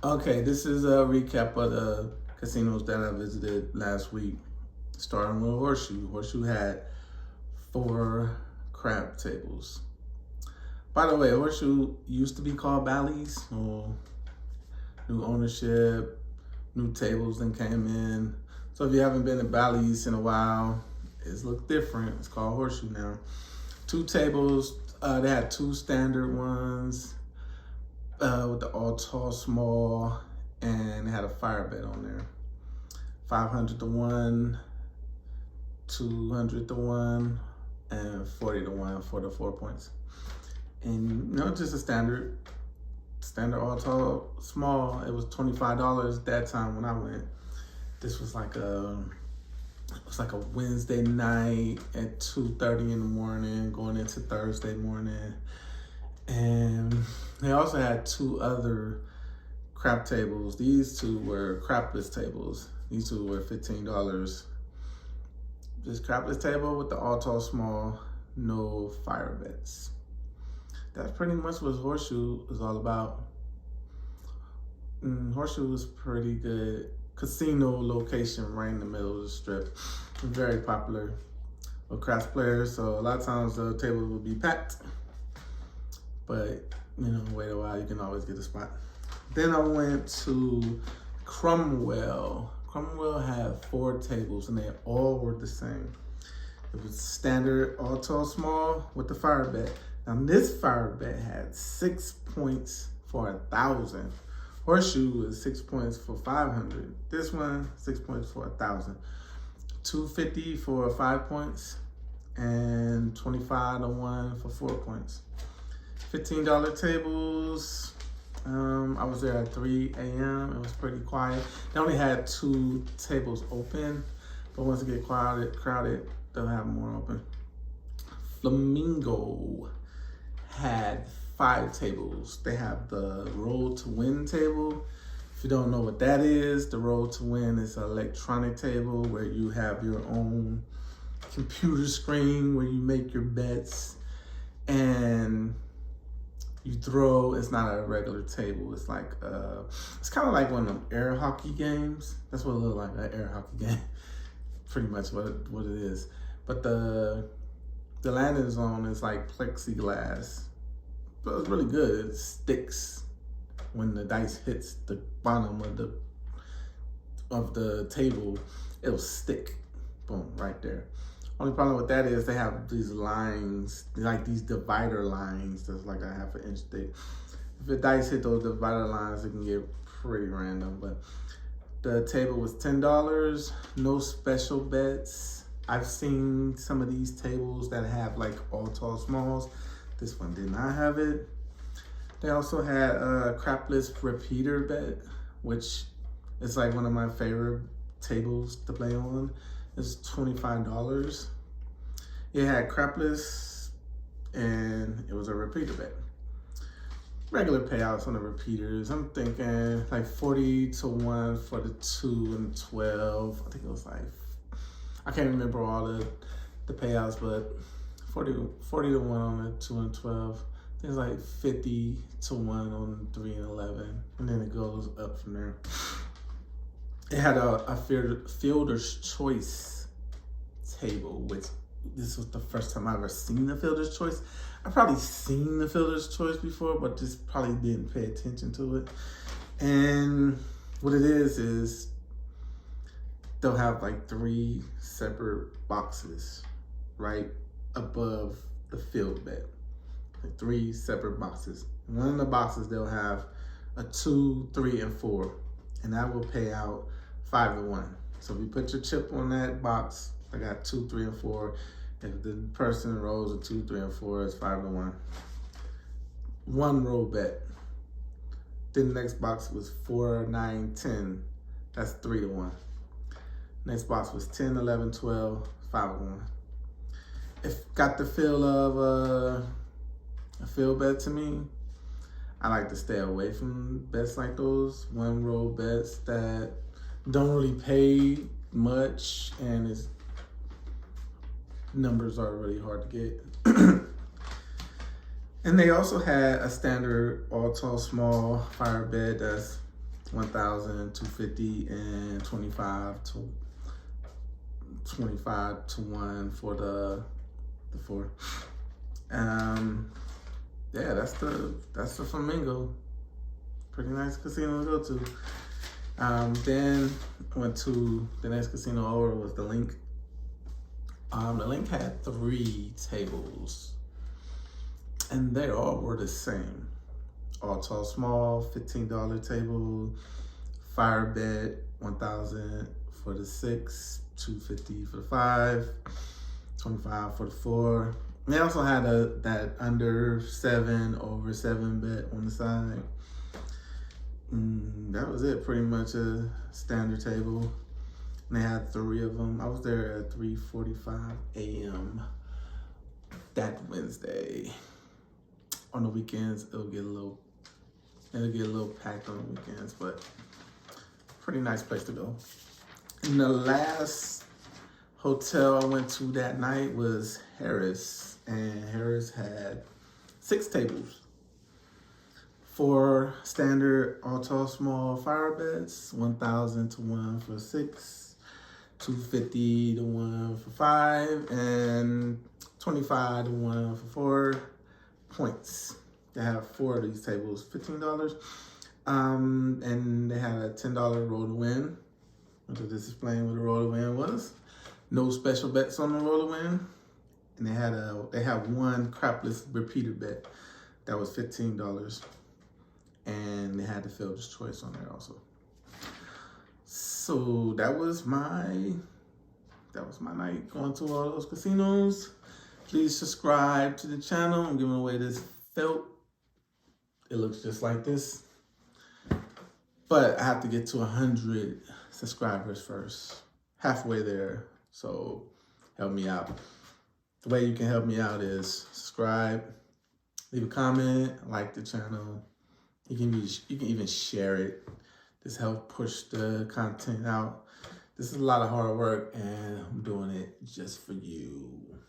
Okay, this is a recap of the casinos that I visited last week, starting with Horseshoe. Horseshoe had 4 crab tables. By the way, Horseshoe used to be called Bally's. So new ownership, new tables then came in. So if you haven't been to Bally's in a while, it's looked different. It's called Horseshoe now. 2 tables. They had 2 standard ones with the all tall small, and they had a fire bet on there. 500 to 1, 200 to 1, and 40 to 1 for the 4 points. And just a standard all tall small. It was $25 that time when I went. This was like a Wednesday night at 2:30 in the morning, going into Thursday morning. And they also had 2 other crap tables. These 2 were crapless tables. These 2 were $15. This crapless table with the all tall small, no fire bets. That's pretty much what Horseshoe is all about. Horseshoe was pretty good. Casino location right in the middle of the strip. Very popular with craps players, so a lot of times the tables will be packed. But, wait a while, you can always get a spot. Then I went to Cromwell. Cromwell had 4 tables, and they all were the same. It was standard, all tall, small, with the fire bet. Now, this fire bet had 6 points for 1,000. Horseshoe was 6 points for 500. This one, 6 points for 1,000. $250 for 5 points, and 25 to 1 for 4 points. $15 tables. I was there at 3 a.m. It was pretty quiet. They only had 2 tables open, but once it get crowded, they'll have more open. Flamingo had 5 tables. They have the Road to Win table. If you don't know what that is, the Road to Win is an electronic table where you have your own computer screen where you make your bets and you throw. It's not a regular table. It's like it's kind of like one of them air hockey games. That's what it looks like, an air hockey game. Pretty much what it is. But the landing zone is like plexiglass. But it's really good. It sticks when the dice hits the bottom of the table. It'll stick. Boom, right there. Only problem with that is they have these lines, like these divider lines that's like a 1/2 inch thick. If the dice hit those divider lines, it can get pretty random. But the table was $10, no special bets. I've seen some of these tables that have like all tall smalls. This one did not have it. They also had a crapless repeater bet, which is like one of my favorite tables to play on. It's $25. It had crapless and it was a repeater bet. Regular payouts on the repeaters, I'm thinking like 40 to 1 for the 2 and 12. I think it was like, I can't remember all the payouts, but 40 to 1 on the 2 and 12. I think it's like 50 to 1 on 3 and 11. And then it goes up from there. It had a fielder's choice table, which this was the first time I ever seen the fielder's choice. I've probably seen the fielder's choice before, but just probably didn't pay attention to it. And what it is they'll have like 3 separate boxes right above the field bet. Like 3 separate boxes. One of the boxes they'll have a 2, 3, and 4, and that will pay out 5 to 1. So if you put your chip on that box, I got 2, 3, and 4. If the person rolls a 2, 3, and 4, it's 5 to 1. 1 roll bet. Then the next box was 4, 9, 10. That's 3 to 1. Next box was 10, 11, 12, 5 to 1. If got the feel of a field bet to me, I like to stay away from bets like those 1 roll bets that don't really pay much and its numbers are really hard to get. And they also had a standard all tall small fire bet that's 1,000, 250, and 25 to 1 for the four. Yeah, that's the Flamingo. Pretty nice casino to go to. Then I went to the next casino over was the Linq. The Linq had 3 tables, and they all were the same. All tall, small, $15 table, fire bet, 1,000 for the 6, 250 for the 5, 25 for the 4. And they also had that under 7, over 7 bet on the side. That was it, pretty much a standard table. And they had 3 of them. I was there at 3:45 a.m. that Wednesday. On the weekends, it'll get a little packed on the weekends, but pretty nice place to go. And the last hotel I went to that night was Harrah, and Harrah had 6 tables. 4 standard all tall small fire bets, 1,000 to 1 for 6, 250 to 1 for 5, and 25 to 1 for 4 points. They have 4 of these tables, $15. And they had a $10 roll to win. Which will just explain what the roll to win was. No special bets on the roll to win. And they have 1 crapless repeater bet that was $15. And they had the fielder's choice on there also. So that was my night going to all those casinos. Please subscribe to the channel. I'm giving away this felt. It looks just like this. But I have to get to 100 subscribers first. Halfway there. So help me out. The way you can help me out is subscribe, leave a comment, like the channel. You can even share it. This helps push the content out. This is a lot of hard work, and I'm doing it just for you.